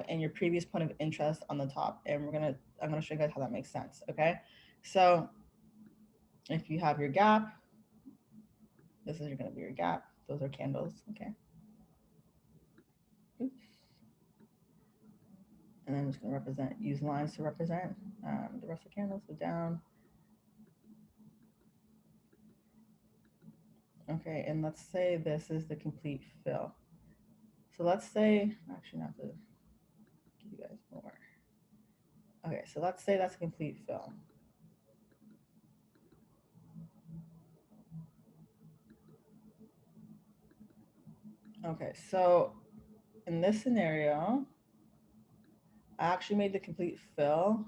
and your previous point of interest on the top. And I'm gonna show you guys how that makes sense. Okay, so if you have your gap, this is gonna be your gap. Those are candles. Okay. Oops. And I'm just gonna use lines to represent the rest of the candles. So down. Okay, and let's say this is the complete fill. So let's say, actually not to give you guys more. Okay, so let's say that's a complete fill. Okay, so in this scenario, I actually made the complete fill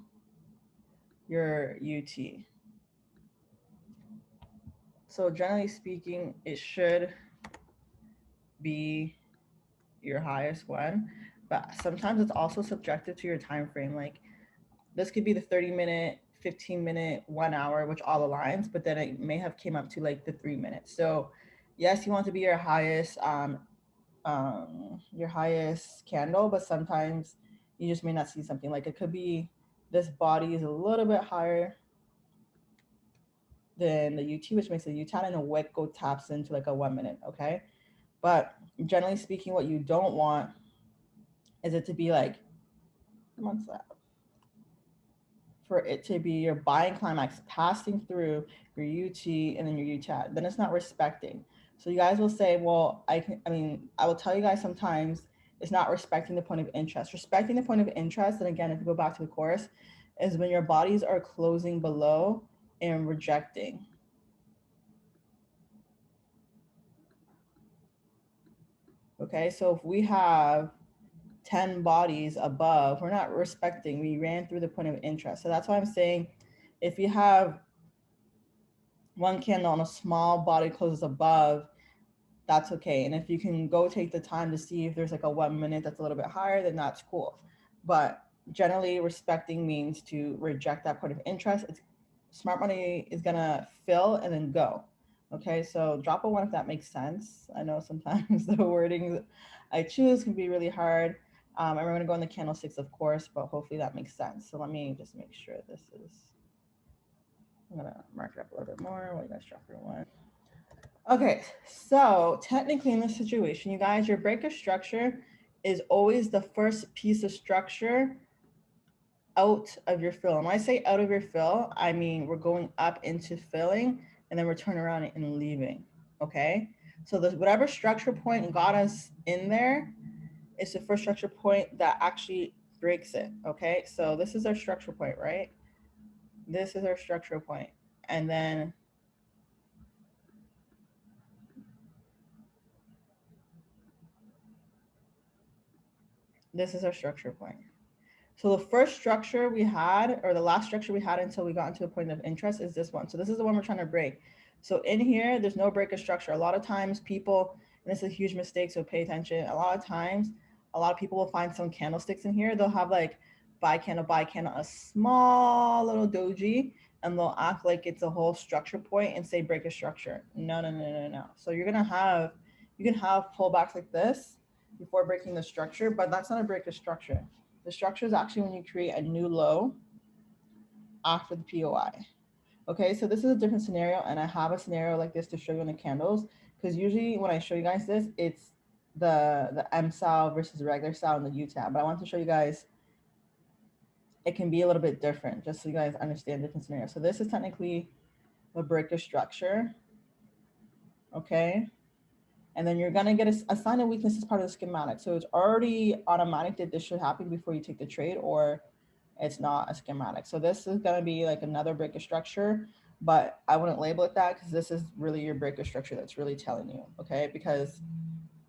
your UT. So generally speaking, it should be your highest one, but sometimes it's also subjective to your time frame. Like this could be the 30-minute, 15-minute, 1 hour, which all aligns, but then it may have came up to like the 3 minutes. So yes, you want to be your highest candle, but sometimes you just may not see something. Like it could be this body is a little bit higher than the UT, which makes a UTAT, and a Wyckoff taps into like a 1 minute. Okay, but generally speaking, what you don't want is it to be like, what's that? For it to be your buying climax passing through your UT and then your UTAT, then it's not respecting. So you guys will say, well, I will tell you guys sometimes it's not respecting the point of interest. Respecting the point of interest, and again, if you go back to the course, is when your bodies are closing below and rejecting. Okay, so if we have 10 bodies above, we're not respecting, we ran through the point of interest. So that's why I'm saying if you have one candle on a small body closes above, that's okay. And if you can go take the time to see if there's like a 1 minute that's a little bit higher, then that's cool. But generally respecting means to reject that point of interest. It's smart money is gonna fill and then go. Okay, so drop a one if that makes sense. I know sometimes the wording I choose can be really hard. And we're gonna go in the candlesticks, of course, but hopefully that makes sense. So let me just make sure this is, I'm gonna mark it up a little bit more while you guys drop your one. Okay, so technically in this situation, you guys, your breaker structure is always the first piece of structure out of your fill. And when I say out of your fill, I mean we're going up into filling and then we're turning around and leaving. Okay, so the whatever structure point got us in there is the first structure point that actually breaks it. Okay, so this is our structure point, right? This is our structure point, and then this is our structure point. So the first structure we had, or the last structure we had until we got into a point of interest, is this one. So this is the one we're trying to break. So in here, there's no breaker structure. A lot of times people, and this is a huge mistake, so pay attention. A lot of times, a lot of people will find some candlesticks in here. They'll have like buy candle, a small little doji, and they'll act like it's a whole structure point and say breaker structure. No, no, no, no, no. So you can have pullbacks like this before breaking the structure, but that's not a breaker structure. The structure is actually when you create a new low after the POI. Okay, so this is a different scenario, and I have a scenario like this to show you in the candles, because usually when I show you guys this, it's the M SAL versus the regular SAL and the U tab. But I want to show you guys it can be a little bit different, just so you guys understand different scenarios. So this is technically the breaker structure. Okay. And then you're gonna get a sign of weakness as part of the schematic. So it's already automatic that this should happen before you take the trade, or it's not a schematic. So this is gonna be like another breaker structure, but I wouldn't label it that because this is really your breaker structure that's really telling you, okay? Because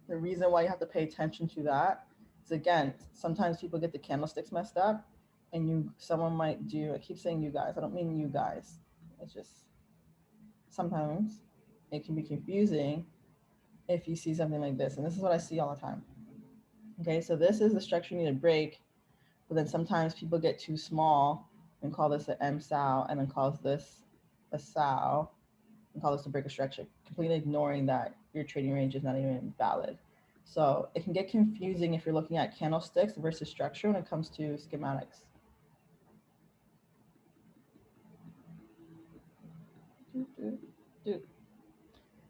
the reason why you have to pay attention to that is, again, sometimes people get the candlesticks messed up, and someone might do, I keep saying you guys, I don't mean you guys. It's just sometimes it can be confusing if you see something like this. And this is what I see all the time. Okay, so this is the structure you need to break, but then sometimes people get too small and call this an M SAL and then calls this a SAL and call this a breaker structure, completely ignoring that your trading range is not even valid. So it can get confusing if you're looking at candlesticks versus structure when it comes to schematics.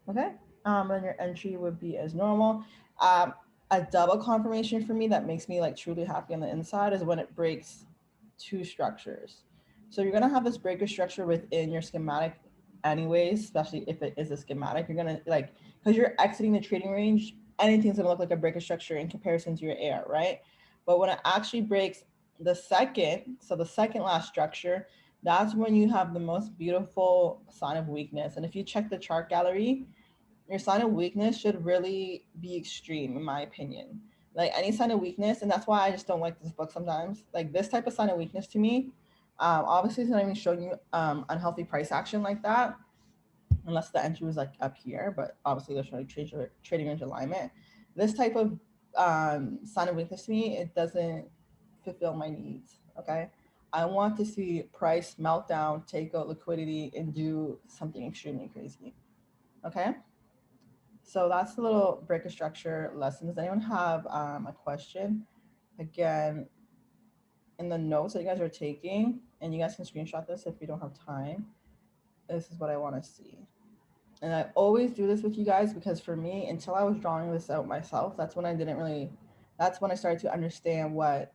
Okay, and your entry would be as normal. A double confirmation for me that makes me like truly happy on the inside is when it breaks two structures. So you're gonna have this breaker structure within your schematic anyways, especially if it is a schematic. You're gonna like, because you're exiting the trading range, anything's gonna look like a breaker structure in comparison to your AR, right? But when it actually breaks the second, so the second last structure, that's when you have the most beautiful sign of weakness. And if you check the chart gallery, your sign of weakness should really be extreme, in my opinion. Like any sign of weakness, and that's why I just don't like this book sometimes. Like this type of sign of weakness to me, obviously it's not even showing you unhealthy price action like that, unless the entry was like up here. But obviously they're showing trading range alignment. This type of sign of weakness to me, it doesn't fulfill my needs. Okay, I want to see price meltdown, take out liquidity, and do something extremely crazy. Okay. So that's the little breaker structure lesson. Does anyone have a question? Again, in the notes that you guys are taking, and you guys can screenshot this if you don't have time, this is what I want to see. And I always do this with you guys because for me, until I was drawing this out myself, that's when I started to understand what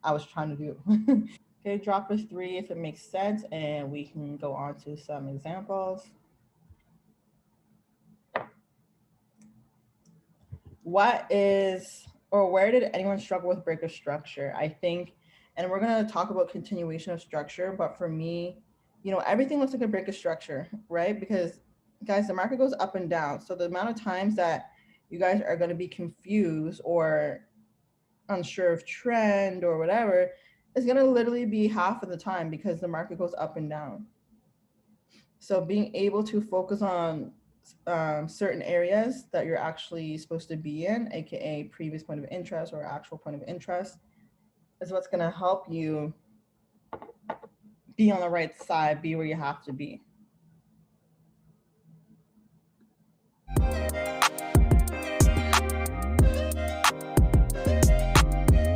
I was trying to do. Okay, drop a 3 if it makes sense, and we can go on to some examples. What is, or where did anyone struggle with breaker structure? I think, and we're going to talk about continuation of structure, but for me, everything looks like a breaker structure, right? Because guys, the market goes up and down. So the amount of times that you guys are going to be confused or unsure of trend or whatever is going to literally be half of the time because the market goes up and down. So being able to focus on certain areas that you're actually supposed to be in, aka previous point of interest or actual point of interest, is what's going to help you be on the right side, be where you have to be.